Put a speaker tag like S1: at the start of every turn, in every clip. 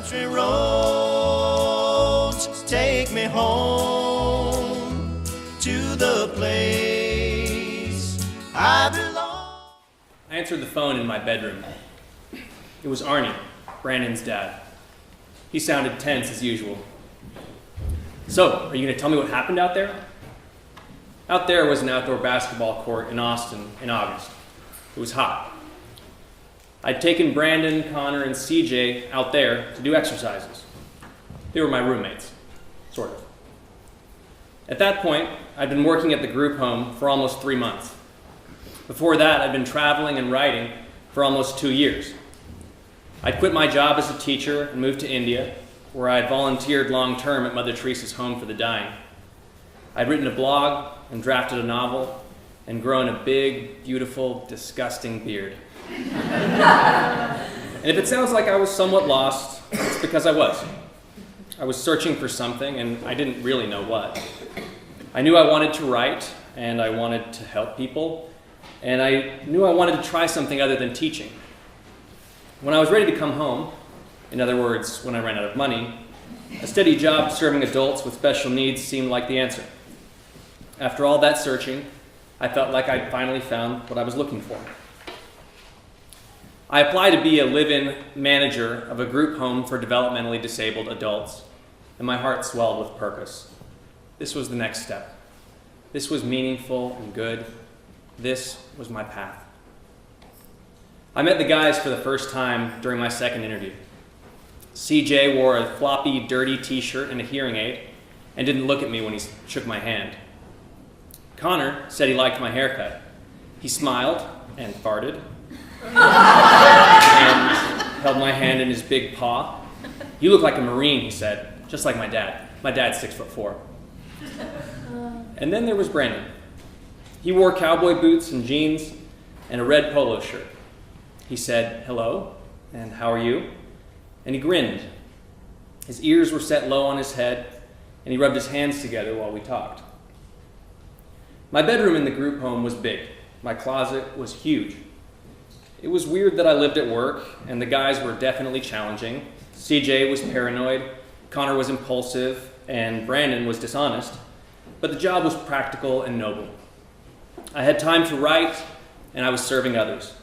S1: country roads take me home to the place I belong.
S2: I answered the phone in my bedroom. It was Arnie, Brandon's dad. He sounded tense as usual. So, are you going to tell me what happened out there? Out there was an outdoor basketball court in Austin in August. It was hot. I'd taken Brandon, Connor, and CJ out there to do exercises. They were my roommates, sort of. At that point, I'd been working at the group home for almost 3 months. Before that, I'd been traveling and writing for almost 2 years. I'd quit my job as a teacher and moved to India, where I had volunteered long-term at Mother Teresa's Home for the Dying. I'd written a blog and drafted a novel and grown a big, beautiful, disgusting beard. And if it sounds like I was somewhat lost, it's because I was. I was searching for something, and I didn't really know what. I knew I wanted to write, and I wanted to help people, and I knew I wanted to try something other than teaching. When I was ready to come home, in other words, when I ran out of money, a steady job serving adults with special needs seemed like the answer. After all that searching, I felt like I'd finally found what I was looking for. I applied to be a live-in manager of a group home for developmentally disabled adults, and my heart swelled with purpose. This was the next step. This was meaningful and good. This was my path. I met the guys for the first time during my second interview. CJ wore a floppy, dirty t-shirt and a hearing aid and didn't look at me when he shook my hand. Connor said he liked my haircut. He smiled and farted and held my hand in his big paw. "You look like a Marine," he said, just like my dad. My dad's 6'4". And then there was Brandon. He wore cowboy boots and jeans and a red polo shirt. He said, "Hello, and how are you?" And he grinned. His ears were set low on his head, and he rubbed his hands together while we talked. My bedroom in the group home was big. My closet was huge. It was weird that I lived at work, and the guys were definitely challenging. CJ was paranoid, Connor was impulsive, and Brandon was dishonest. But the job was practical and noble. I had time to write, and I was serving others.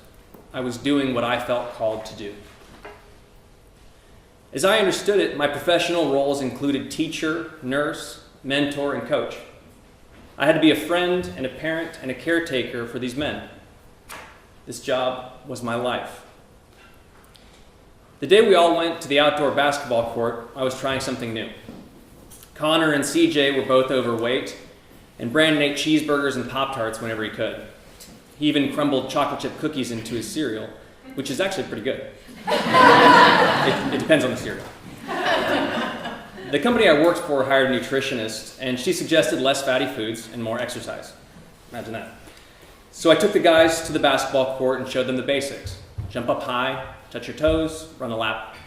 S2: I was doing what I felt called to do. As I understood it, my professional roles included teacher, nurse, mentor, and coach. I had to be a friend and a parent and a caretaker for these men. This job was my life. The day we all went to the outdoor basketball court, I was trying something new. Connor and CJ were both overweight, and Brandon ate cheeseburgers and Pop-Tarts whenever he could. He even crumbled chocolate chip cookies into his cereal, which is actually pretty good. It depends on the cereal. The company I worked for hired a nutritionist, and she suggested less fatty foods and more exercise. Imagine that. So I took the guys to the basketball court and showed them the basics. Jump up high, touch your toes, run a lap.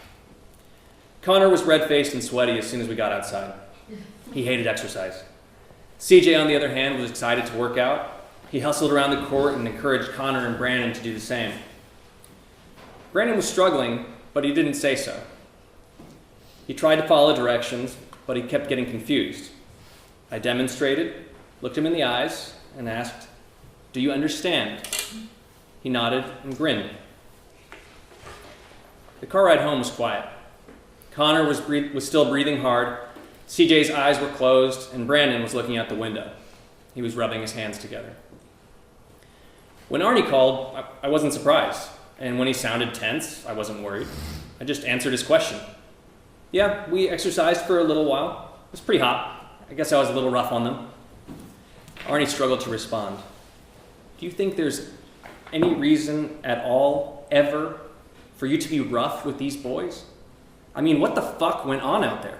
S2: Connor was red-faced and sweaty as soon as we got outside. He hated exercise. CJ, on the other hand, was excited to work out. He hustled around the court and encouraged Connor and Brandon to do the same. Brandon was struggling, but he didn't say so. He tried to follow directions, but he kept getting confused. I demonstrated, looked him in the eyes, and asked, "Do you understand?" He nodded and grinned. The car ride home was quiet. Connor was still breathing hard, CJ's eyes were closed, and Brandon was looking out the window. He was rubbing his hands together. When Arnie called, I wasn't surprised, and when he sounded tense, I wasn't worried. I just answered his question. "Yeah, we exercised for a little while. It was pretty hot. I guess I was a little rough on them." Arnie struggled to respond. "Do you think there's any reason at all, ever, for you to be rough with these boys? I mean, what the fuck went on out there?"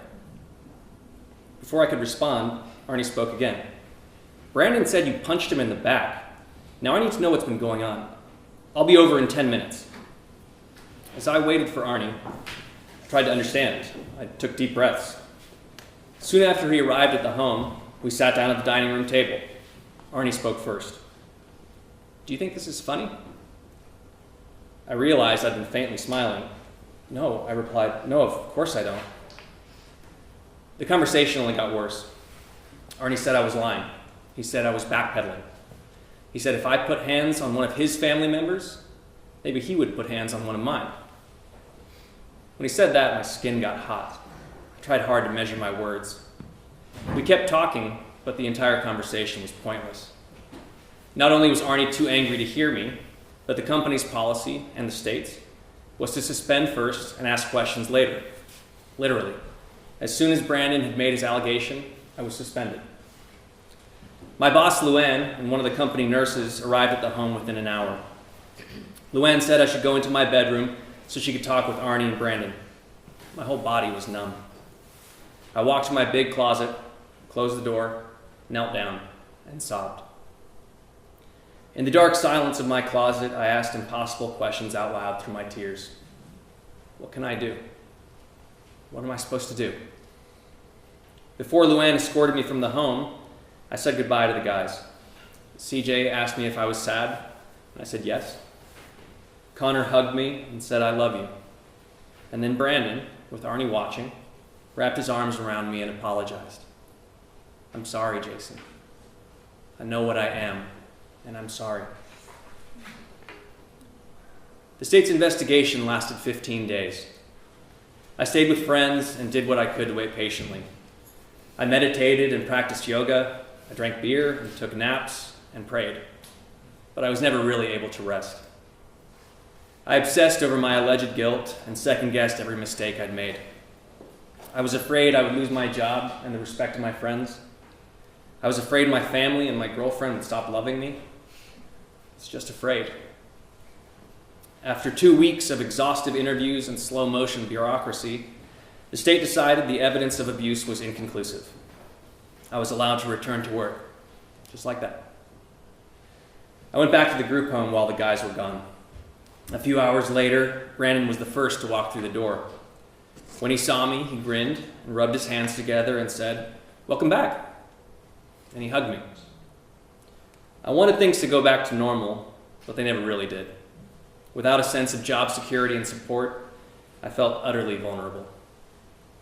S2: Before I could respond, Arnie spoke again. "Brandon said you punched him in the back. Now I need to know what's been going on. I'll be over in 10 minutes. As I waited for Arnie, I tried to understand. I took deep breaths. Soon after he arrived at the home, we sat down at the dining room table. Arnie spoke first. "Do you think this is funny?" I realized I'd been faintly smiling. No, I replied, no, of course I don't. The conversation only got worse. Arnie said I was lying. He said I was backpedaling. He said if I put hands on one of his family members, maybe he would put hands on one of mine. When he said that, my skin got hot. I tried hard to measure my words. We kept talking, but the entire conversation was pointless. Not only was Arnie too angry to hear me, but the company's policy, and the state's, was to suspend first and ask questions later. Literally. As soon as Brandon had made his allegation, I was suspended. My boss, Luann, and one of the company nurses arrived at the home within an hour. Luann said I should go into my bedroom so she could talk with Arnie and Brandon. My whole body was numb. I walked to my big closet, closed the door, knelt down, and sobbed. In the dark silence of my closet, I asked impossible questions out loud through my tears. What can I do? What am I supposed to do? Before Luann escorted me from the home, I said goodbye to the guys. CJ asked me if I was sad, and I said yes. Connor hugged me and said, I love you. And then Brandon, with Arnie watching, wrapped his arms around me and apologized. I'm sorry, Jason. I know what I am, and I'm sorry. The state's investigation lasted 15 days. I stayed with friends and did what I could to wait patiently. I meditated and practiced yoga. I drank beer and took naps and prayed. But I was never really able to rest. I obsessed over my alleged guilt and second-guessed every mistake I'd made. I was afraid I would lose my job and the respect of my friends. I was afraid my family and my girlfriend would stop loving me. I was just afraid. After 2 weeks of exhaustive interviews and slow-motion bureaucracy, the state decided the evidence of abuse was inconclusive. I was allowed to return to work, just like that. I went back to the group home while the guys were gone. A few hours later, Brandon was the first to walk through the door. When he saw me, he grinned and rubbed his hands together and said, "Welcome back." And he hugged me. I wanted things to go back to normal, but they never really did. Without a sense of job security and support, I felt utterly vulnerable.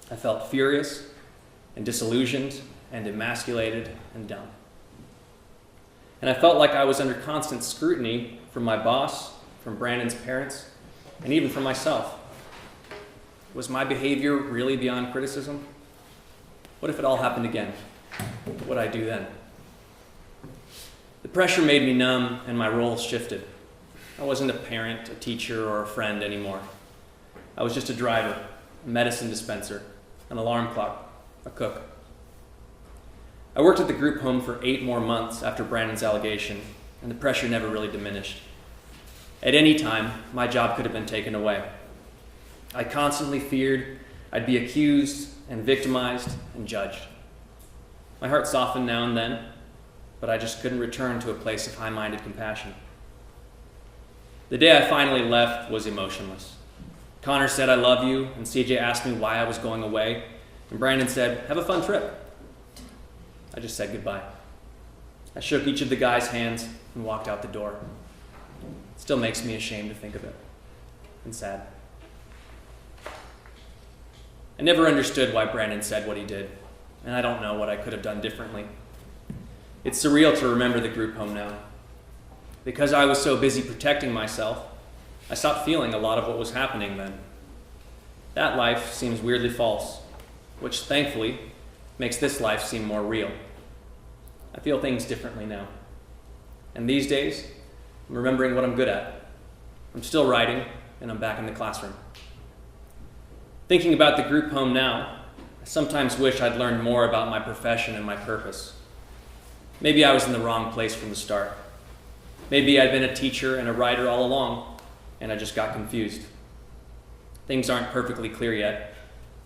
S2: I felt furious and disillusioned and emasculated and dumb. And I felt like I was under constant scrutiny from my boss, from Brandon's parents, and even from myself. Was my behavior really beyond criticism? What if it all happened again? What would I do then? The pressure made me numb and my roles shifted. I wasn't a parent, a teacher, or a friend anymore. I was just a driver, a medicine dispenser, an alarm clock, a cook. I worked at the group home for 8 more months after Brandon's allegation, and the pressure never really diminished. At any time, my job could have been taken away. I constantly feared I'd be accused and victimized and judged. My heart softened now and then, but I just couldn't return to a place of high-minded compassion. The day I finally left was emotionless. Connor said, "I love you," and CJ asked me why I was going away, and Brandon said, "Have a fun trip." I just said goodbye. I shook each of the guys' hands and walked out the door. It still makes me ashamed to think of it, and sad. I never understood why Brandon said what he did, and I don't know what I could have done differently. It's surreal to remember the group home now. Because I was so busy protecting myself, I stopped feeling a lot of what was happening then. That life seems weirdly false, which thankfully makes this life seem more real. I feel things differently now. And these days, I'm remembering what I'm good at. I'm still writing, and I'm back in the classroom. Thinking about the group home now, I sometimes wish I'd learned more about my profession and my purpose. Maybe I was in the wrong place from the start. Maybe I'd been a teacher and a writer all along, and I just got confused. Things aren't perfectly clear yet,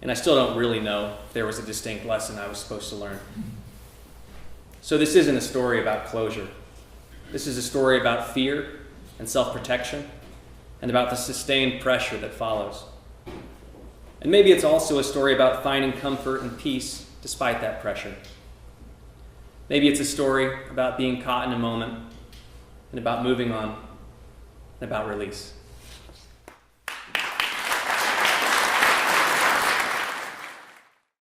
S2: and I still don't really know if there was a distinct lesson I was supposed to learn. So this isn't a story about closure. This is a story about fear and self-protection, and about the sustained pressure that follows. And maybe it's also a story about finding comfort and peace despite that pressure. Maybe it's a story about being caught in a moment, and about moving on, and about release.